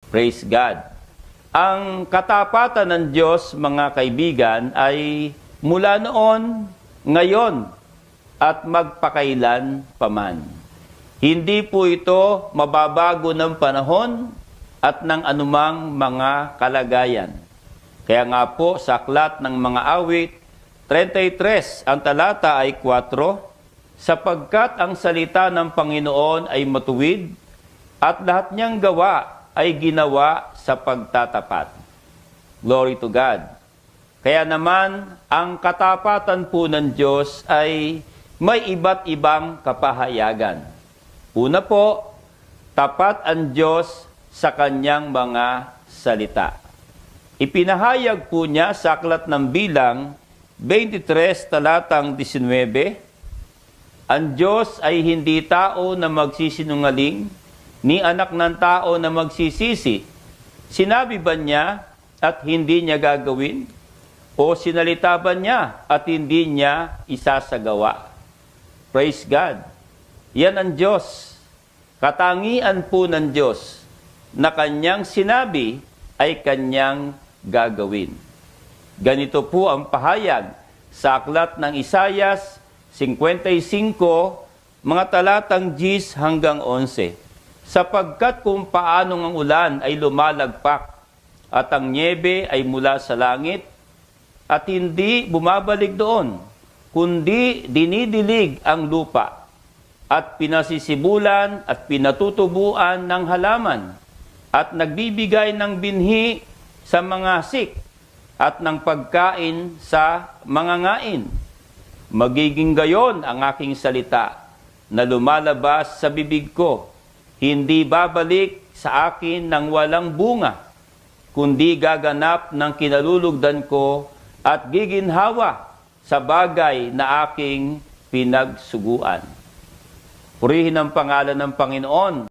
Praise God. Ang katapatan ng Diyos, mga kaibigan, ay mula noon, ngayon, at magpakailan paman. Hindi po ito mababago ng panahon at ng anumang mga kalagayan. Kaya nga po sa aklat ng mga awit, 33, ang talata ay 4, sapagkat ang salita ng Panginoon ay matuwid at lahat niyang gawa ay ginawa sa pagtatapat. Glory to God. Kaya naman, ang katapatan po ng Diyos ay may iba't ibang kapahayagan. Una po, tapat ang Diyos sa kanyang mga salita. Ipinahayag po niya sa aklat ng Bilang 23 talatang 19, ang Diyos ay hindi tao na magsisinungaling, ni anak ng tao na magsisisi. Sinabi ba niya at hindi niya gagawin? O sinalita ba niya at hindi niya isasagawa? Praise God. Yan ang Diyos. Katangian po ng Diyos na kanyang sinabi ay kanyang gagawin. Ganito po ang pahayag sa aklat ng Isayas 55, mga talatang 10 hanggang 11. Sapagkat kung paanong ang ulan ay lumalagpak at ang nyebe ay mula sa langit at hindi bumabalik doon, kundi dinidilig ang lupa at pinasisibulan at pinatutubuan ng halaman at nagbibigay ng binhi sa mga sik at ng pagkain sa mga ngain. Magiging gayon ang aking salita na lumalabas sa bibig ko, hindi babalik sa akin ng walang bunga, kundi gaganap ng kinalulugdan ko at giginhawa sa bagay na aking pinagsuguan. Purihin ang pangalan ng Panginoon.